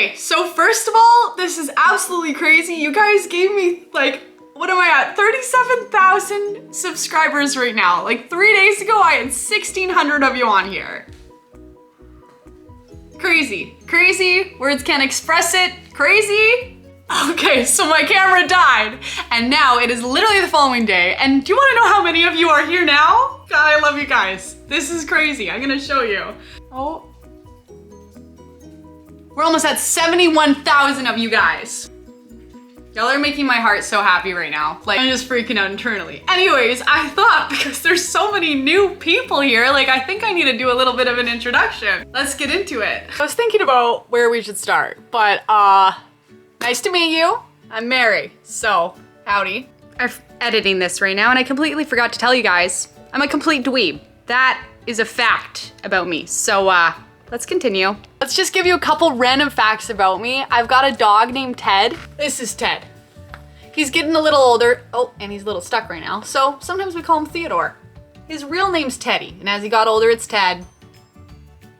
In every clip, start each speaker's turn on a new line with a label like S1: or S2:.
S1: Okay, so first of all, this is absolutely crazy. You guys gave me like, what am I at? 37,000 subscribers right now. Like 3 days ago, I had 1,600 of you on here. Crazy, crazy, words can't express it, crazy. Okay, so my camera died and now it is literally the following day. And do you wanna know how many of you are here now? God, I love you guys. This is crazy, I'm gonna show you. Oh. We're almost at 71,000 of you guys. Y'all are making my heart so happy right now. Like, I'm just freaking out internally. Anyways, I thought because there's so many new people here, like I think I need to do a little bit of an introduction. Let's get into it. I was thinking about where we should start, but nice to meet you. I'm Mary, so howdy. I'm editing this right now and I completely forgot to tell you guys, I'm a complete dweeb. That is a fact about me, so let's continue. Let's just give you a couple random facts about me. I've got a dog named Ted. This is Ted. He's getting a little older. Oh, and he's a little stuck right now. So sometimes we call him Theodore. His real name's Teddy, and as he got older, it's Ted.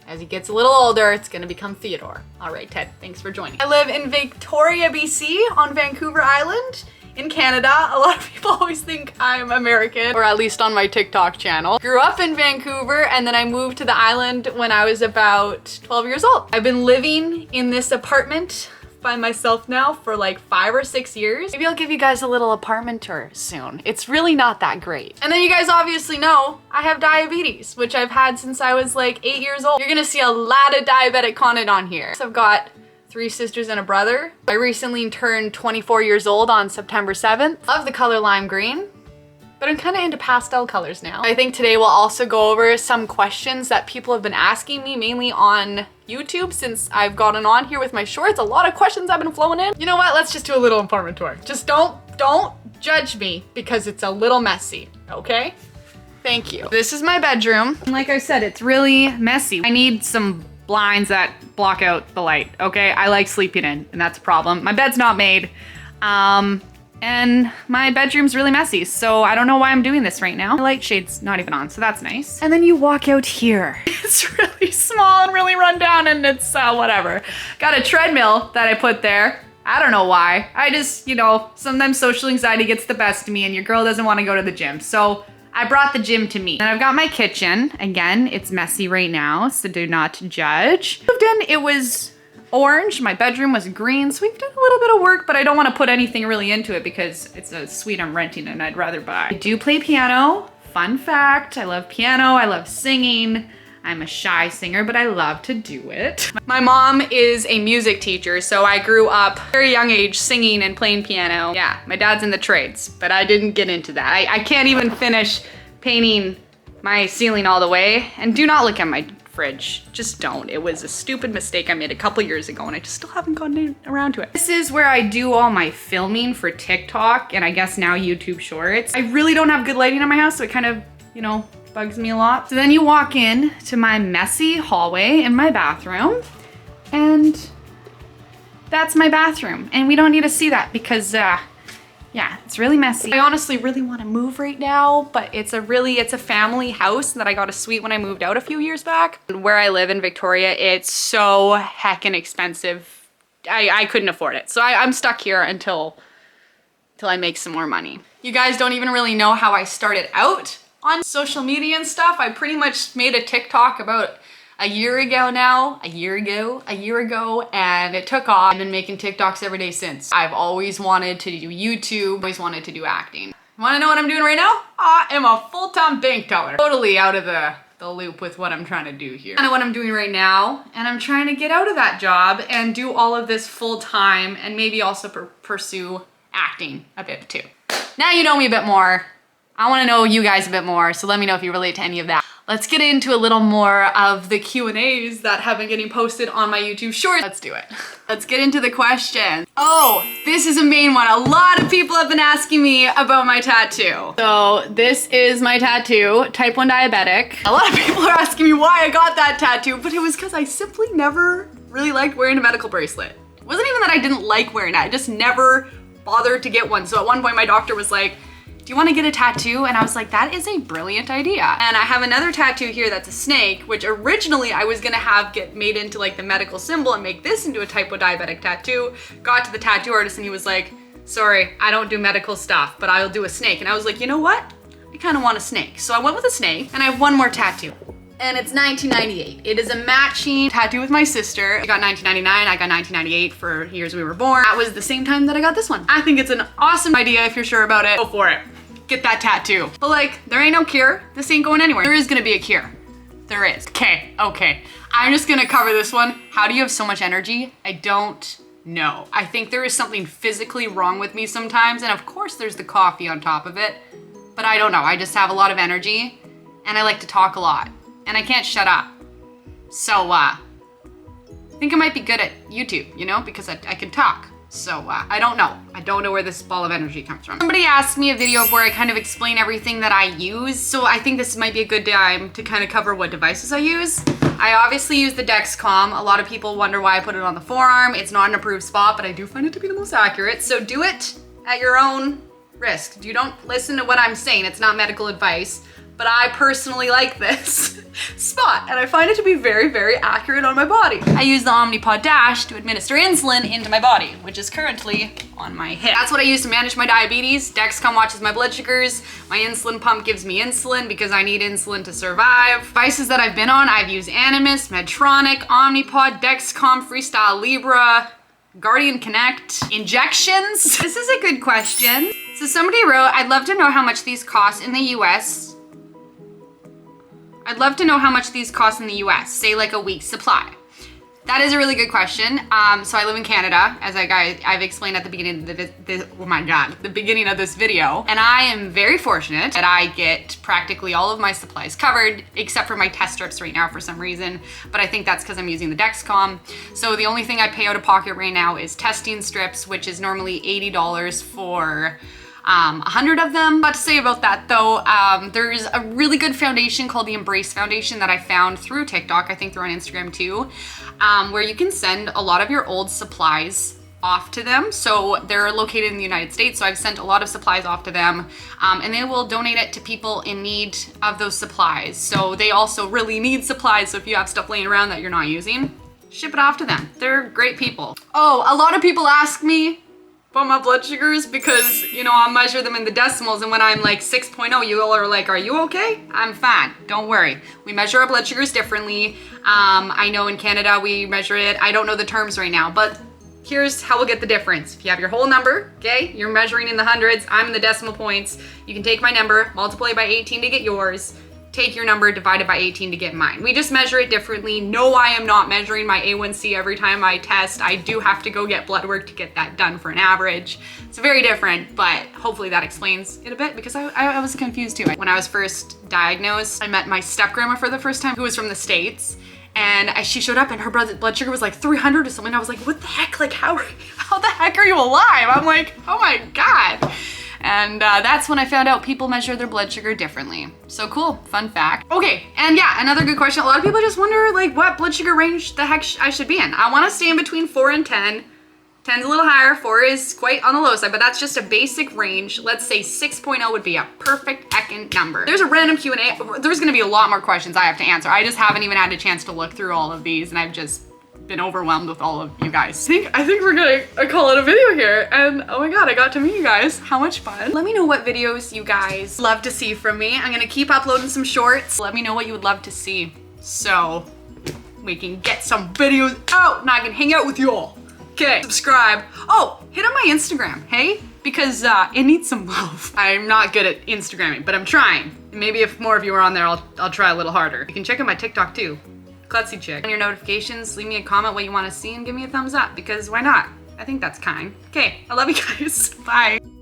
S1: As he gets a little older, it's gonna become Theodore. All right, Ted, thanks for joining. I live in Victoria, BC on Vancouver Island. In Canada. A lot of people always think I'm American, or at least on my TikTok channel. Grew up in Vancouver and then I moved to the island when I was about 12 years old. I've been living in this apartment by myself now for like 5 or 6 years. Maybe I'll give you guys a little apartment tour soon. It's really not that great. And then you guys obviously know I have diabetes, which I've had since I was like 8 years old. You're gonna see a lot of diabetic content on here. So I've got 3 sisters and a brother. I recently turned 24 years old on September 7th. Love the color lime green, but I'm kind of into pastel colors now. I think today we'll also go over some questions that people have been asking me, mainly on YouTube since I've gotten on here with my shorts. A lot of questions have been flowing in. You know what? Let's just do a little apartment tour. Just don't judge me because it's a little messy, okay? Thank you. This is my bedroom. Like I said, it's really messy. I need some blinds that block out the light, okay? I like sleeping in, and that's a problem. My bed's not made, and my bedroom's really messy, so I don't know why I'm doing this right now. My light shade's not even on, so that's nice. And then you walk out here. It's really small and really run down, and it's whatever. Got a treadmill that I put there. I don't know why. I just, you know, sometimes social anxiety gets the best of me, and your girl doesn't want to go to the gym, so I brought the gym to me. And I've got my kitchen. Again, it's messy right now, so do not judge. Moved in, it was orange. My bedroom was green, so we've done a little bit of work, but I don't want to put anything really into it because it's a suite I'm renting and I'd rather buy. I do play piano. Fun fact, I love piano, I love singing. I'm a shy singer, but I love to do it. My mom is a music teacher, so I grew up at a very young age singing and playing piano. Yeah, my dad's in the trades, but I didn't get into that. I can't even finish painting my ceiling all the way. And do not look at my fridge, just don't. It was a stupid mistake I made a couple years ago and I just still haven't gotten around to it. This is where I do all my filming for TikTok and I guess now YouTube Shorts. I really don't have good lighting in my house, so it kind of, you know, bugs me a lot. So then you walk in to my messy hallway in my bathroom, and that's my bathroom. And we don't need to see that because, yeah, it's really messy. I honestly really want to move right now, but it's a family house that I got a suite when I moved out a few years back. Where I live in Victoria, it's so heckin' expensive. I couldn't afford it. So I'm stuck here until I make some more money. You guys don't even really know how I started out on social media and stuff. I pretty much made a TikTok about a year ago, and it took off. I've been making TikToks every day since. I've always wanted to do YouTube, always wanted to do acting. Wanna know what I'm doing right now? I am a full-time bank teller. Totally out of the loop with what I'm trying to do here. I know what I'm doing right now, and I'm trying to get out of that job and do all of this full-time and maybe also pursue acting a bit too. Now you know me a bit more. I wanna know you guys a bit more, so let me know if you relate to any of that. Let's get into a little more of the Q&As that have been getting posted on my YouTube Shorts. Let's do it. Let's get into the questions. Oh, this is a main one. A lot of people have been asking me about my tattoo. So this is my tattoo, type 1 diabetic. A lot of people are asking me why I got that tattoo, but it was because I simply never really liked wearing a medical bracelet. It wasn't even that I didn't like wearing it, I just never bothered to get one. So at one point my doctor was like, do you want to get a tattoo? And I was like, that is a brilliant idea. And I have another tattoo here that's a snake, which originally I was gonna have get made into like the medical symbol and make this into a type 1 diabetic tattoo. Got to the tattoo artist and he was like, sorry, I don't do medical stuff, but I'll do a snake. And I was like, you know what? I kind of want a snake. So I went with a snake, and I have one more tattoo. And it's 1998. It is a matching tattoo with my sister. I got 1999, I got 1998 for years we were born. That was the same time that I got this one. I think it's an awesome idea. If you're sure about it, go for it. Get that tattoo. But like, there ain't no cure. This ain't going anywhere. There is gonna be a cure. There is. Okay. I'm just gonna cover this one. How do you have so much energy? I don't know. I think there is something physically wrong with me sometimes. And of course there's the coffee on top of it, but I don't know. I just have a lot of energy and I like to talk a lot. And I can't shut up. So, I think I might be good at YouTube, you know, because I can talk. So, I don't know. I don't know where this ball of energy comes from. Somebody asked me a video where I kind of explain everything that I use. So I think this might be a good time to kind of cover what devices I use. I obviously use the Dexcom. A lot of people wonder why I put it on the forearm. It's not an approved spot, but I do find it to be the most accurate. So do it at your own risk. You don't listen to what I'm saying. It's not medical advice. But I personally like this spot and I find it to be very, very accurate on my body. I use the Omnipod Dash to administer insulin into my body, which is currently on my hip. That's what I use to manage my diabetes. Dexcom watches my blood sugars. My insulin pump gives me insulin because I need insulin to survive. Devices that I've been on, I've used Animas, Medtronic, Omnipod, Dexcom, Freestyle Libre, Guardian Connect. Injections? This is a good question. So somebody wrote, I'd love to know how much these cost in the US. I'd love to know how much these cost in the US, say like a week's supply. That is a really good question. So I live in Canada, as I've explained at the beginning of the beginning of this video. And I am very fortunate that I get practically all of my supplies covered, except for my test strips right now for some reason. But I think that's because I'm using the Dexcom. So the only thing I pay out of pocket right now is testing strips, which is normally $80 for 100 of them. What to say about that though, there's a really good foundation called the Embrace Foundation that I found through TikTok. I think they're on Instagram too, where you can send a lot of your old supplies off to them. So they're located in the United States. So I've sent a lot of supplies off to them, and they will donate it to people in need of those supplies. So they also really need supplies. So if you have stuff laying around that you're not using, ship it off to them. They're great people. Oh, a lot of people ask me about my blood sugars because, you know, I'll measure them in the decimals, and when I'm like 6.0, you all are like, are you okay? I'm fine, don't worry. We measure our blood sugars differently. I know in Canada we measure it. I don't know the terms right now, but here's how we'll get the difference. If you have your whole number, okay, you're measuring in the hundreds, I'm in the decimal points. You can take my number, multiply by 18 to get yours. Take your number, divide it by 18 to get mine. We just measure it differently. No, I am not measuring my A1C every time I test. I do have to go get blood work to get that done for an average. It's very different, but hopefully that explains it a bit because I was confused too. When I was first diagnosed, I met my step-grandma for the first time, who was from the States. And she showed up and her blood sugar was like 300 or something. I was like, what the heck? Like, how the heck are you alive? I'm like, oh my God. And that's when I found out people measure their blood sugar differently. So cool, fun fact. Okay, and yeah, another good question. A lot of people just wonder like what blood sugar range the heck I should be in. I wanna stay in between 4 and 10. 10's a little higher, 4 is quite on the low side, but that's just a basic range. Let's say 6.0 would be a perfect heckin' number. There's a random Q&A. There's gonna be a lot more questions I have to answer. I just haven't even had a chance to look through all of these, and I've just been overwhelmed with all of you guys. I think we're gonna call it a video here, and oh my God, I got to meet you guys. How much fun. Let me know what videos you guys love to see from me. I'm gonna keep uploading some shorts. Let me know what you would love to see so we can get some videos out and I can hang out with you all. Okay, subscribe. Oh, hit on my Instagram, hey? Because it needs some love. I'm not good at Instagramming, but I'm trying. Maybe if more of you are on there, I'll try a little harder. You can check out my TikTok too. Klutzy Chick. On your notifications, leave me a comment what you want to see and give me a thumbs up because why not? I think that's kind. Okay, I love you guys. Bye.